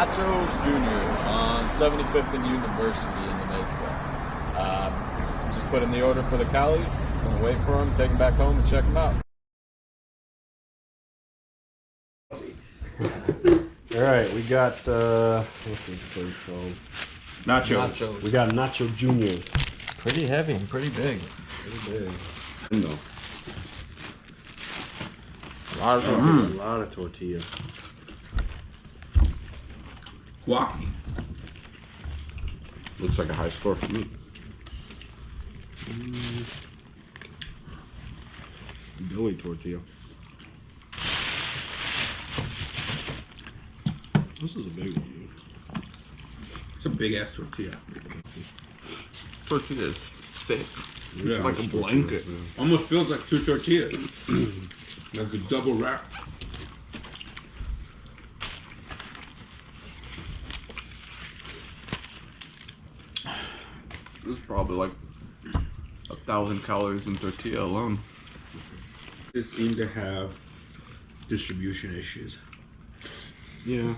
Nacho's Jr. on 75th and University in the Mesa. Just put in the order for the Callies. Gonna wait for them, take them back home, and check them out. All right, we got what's this place called? Nachos. We got Nacho Juniors. Pretty heavy and pretty big. Pretty big. No. A lot of tortilla. Guac. Looks like a high score for me. Billy tortilla. This is a big one, dude. It's a big ass tortilla. Tortilla is thick. Yeah, It's like a it's blanket. tortilla, Almost feels like two tortillas. Like a double wrap. This is probably like 1,000 calories in tortilla alone. This seem to have distribution issues. Yeah.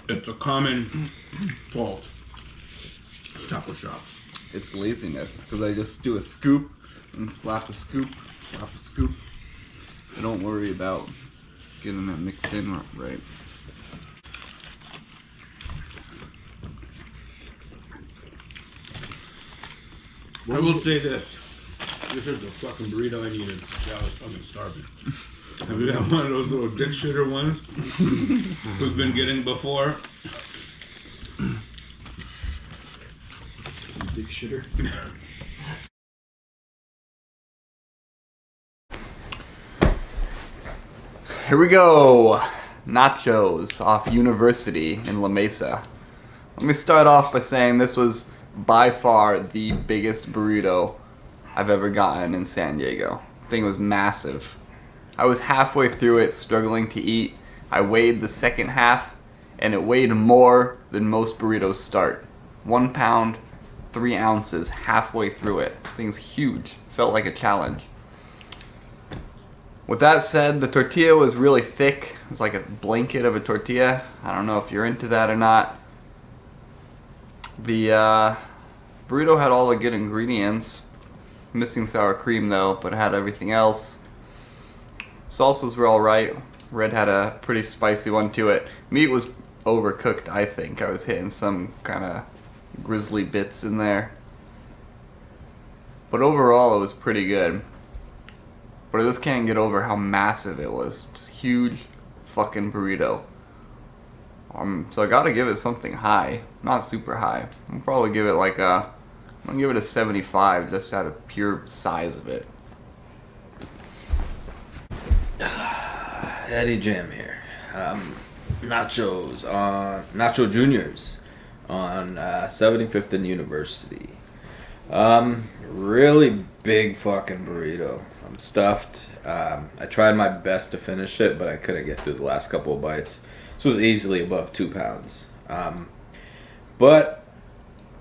It's a common fault. Taco shop. It's laziness, because I just do a scoop and slap a scoop, slap a scoop. I don't worry about getting it mixed in right. I will say this. This is the fucking burrito I needed. Yeah, I was fucking starving. Have you had one of those little dick shitter ones we've been getting before? Big shitter. Here we go! Nachos off University in La Mesa. Let me start off by saying this was by far the biggest burrito I've ever gotten in San Diego. The thing was massive. I was halfway through it, struggling to eat. I weighed the second half, and it weighed more than most burritos start. 1 pound, 3 ounces, halfway through it. The thing's huge. Felt like a challenge. With that said, the tortilla was really thick. It was like a blanket of a tortilla. I don't know if you're into that or not. The burrito had all the good ingredients. Missing sour cream though, but it had everything else. Salsas were alright. Red had a pretty spicy one to it. Meat was overcooked, I think. I was hitting some kind of grizzly bits in there. But overall, it was pretty good. But I just can't get over how massive it was. Just huge fucking burrito. So I gotta give it something high. Not super high. I'll probably give it like a... I'm gonna give it a 75 just out of pure size of it. Eddie Jam here. Nachos on Nacho Juniors on 75th and University. Really big fucking burrito. I'm stuffed. I tried my best to finish it, but I couldn't get through the last couple of bites. This was easily above 2 pounds. But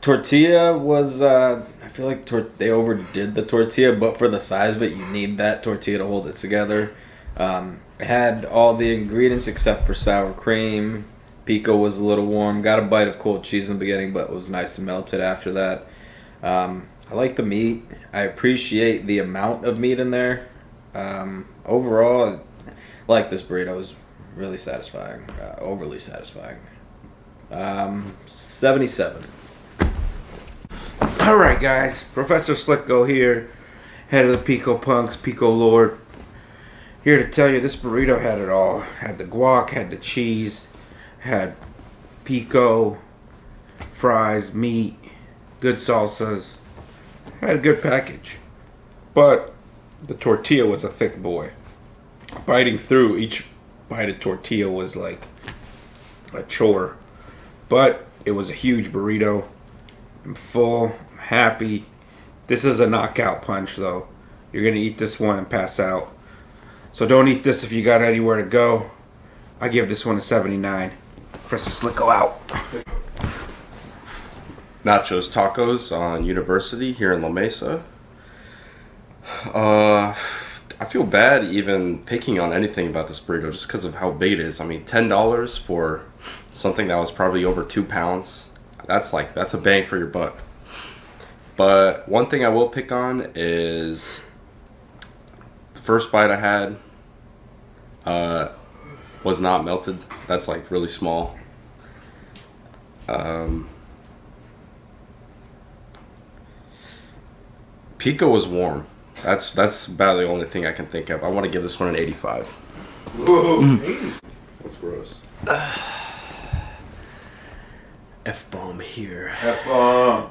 tortilla was, I feel like they overdid the tortilla, but for the size of it, you need that tortilla to hold it together. It had all the ingredients except for sour cream. Pico was a little warm. Got a bite of cold cheese in the beginning, but it was nice to melt it after that. I like the meat. I appreciate the amount of meat in there. Overall, I like this burrito. It was really satisfying. Overly satisfying. 77. Alright guys, Professor Slicko here, head of the Pico Punks, Pico Lord. Here to tell you this burrito had it all. Had the guac, had the cheese, had pico, fries, meat, good salsas. Had a good package. But the tortilla was a thick boy. Biting through each bite of tortilla was like a chore. But it was a huge burrito. I'm full, I'm happy. This is a knockout punch though. You're gonna eat this one and pass out. So don't eat this if you got anywhere to go. I give this one a 79. Professor Slicko out. Nacho's Tacos on University here in La Mesa. I feel bad even picking on anything about this burrito just because of how big it is. I mean, $10 for something that was probably over 2 pounds. That's a bang for your buck. But one thing I will pick on is the first bite I had was not melted. That's like really small. Pico was warm. That's about the only thing I can think of. I want to give this one an 85. Whoa. That's gross. F-bomb here. F-bomb.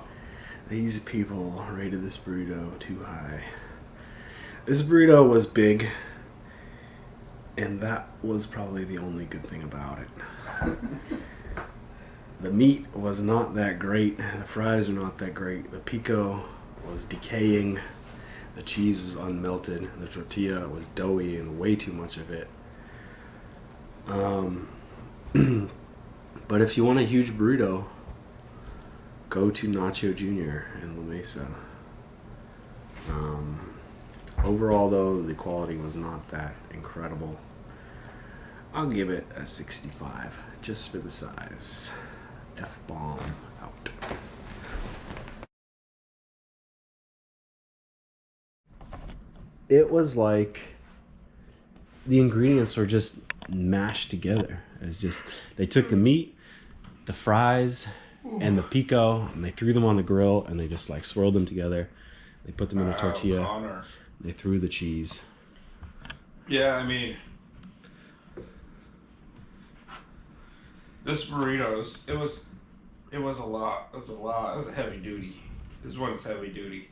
These people rated this burrito too high. This burrito was big, and that was probably the only good thing about it. The meat was not that great. The fries were not that great. The pico was decaying. The cheese was unmelted. The tortilla was doughy and way too much of it. But if you want a huge burrito, go to Nacho Jr. in La Mesa. Overall, though, the quality was not that incredible. I'll give it a 65 just for the size. F-bomb out. It was like the ingredients were just mashed together. It's just, they took the meat, the fries, and the pico, and they threw them on the grill, and they just like swirled them together. They put them in a tortilla. Connor. They threw the cheese. Yeah, I mean, this burritos, it was a lot. It was a heavy duty. This one's heavy duty.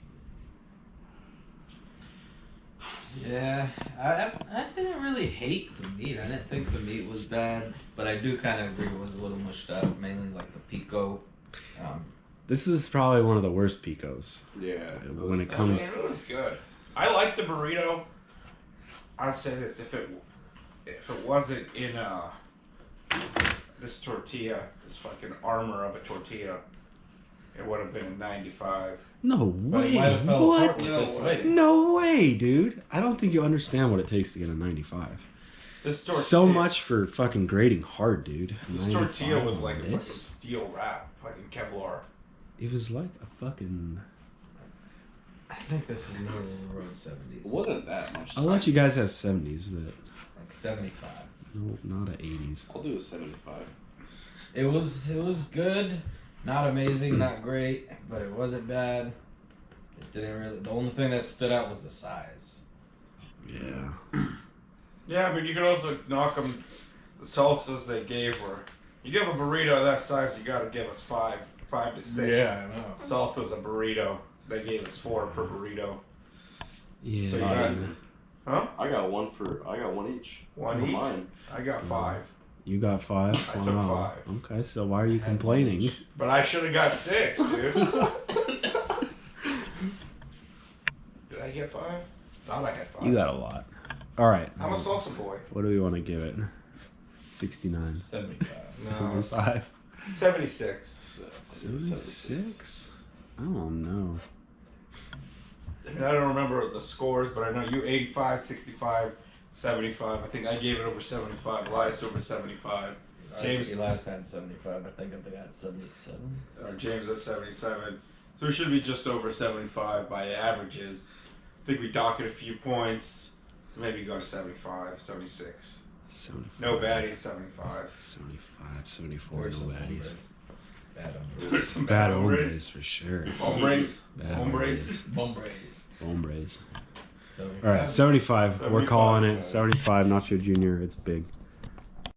Yeah, I didn't really hate the meat. I didn't think the meat was bad, but I do kind of agree it was a little mushed up, mainly like the pico. This is probably one of the worst picos. Yeah. When it comes, It was good. I like the burrito. I'd say this: if it wasn't in this tortilla, this fucking armor of a tortilla, it would have been a 95. no But it way. might have fell apart What? with this way. No way, dude. I don't think you understand what it takes to get a 95. This tortilla, So much for fucking grading hard, dude. This 95 tortilla was on like a fucking this? steel wrap, fucking Kevlar. It was like a fucking. I think this is middle of the road 70s. It wasn't that much. I'll let you guys have 70s, but Like 75. no, not a 80s. I'll do a 75. It was good, not amazing, not great, but it wasn't bad. It didn't really. The only thing that stood out was the size. Yeah. Yeah, but you could also knock them. The salsas they gave were. You give a burrito that size, you got to give us 5 to 6. I know. Salsa's a burrito. They gave us 4 per burrito. Yeah. So you got, huh? I got one each. One For each. mine. I got 5, You got 5? I took 5. Okay, so why are you complaining? but I should have got 6, dude. Did I get 5? Thought I had 5. You got a lot. All right. I'm a salsa boy. What do we want to give it? 69. 75. No, 75. 76. 76? I don't know. I mean, I don't remember the scores, but I know you 85, 65, 75. I think I gave it over 75. Elias over 75. James- Elias had 75. I think I got 77. Or James at 77. So we should be just over 75 by averages. I think we dock it a few points. Maybe go to 75, 76. 75. No baddies, 75. 75, 74, no There's some baddies. hombres. Bad hombres. There's some Bad hombres. hombres for sure. Hombres. Bad Hombres. Hombres. Hombres. 75. All right, 75. We're 75. calling it 75. Nacho Jr. It's big.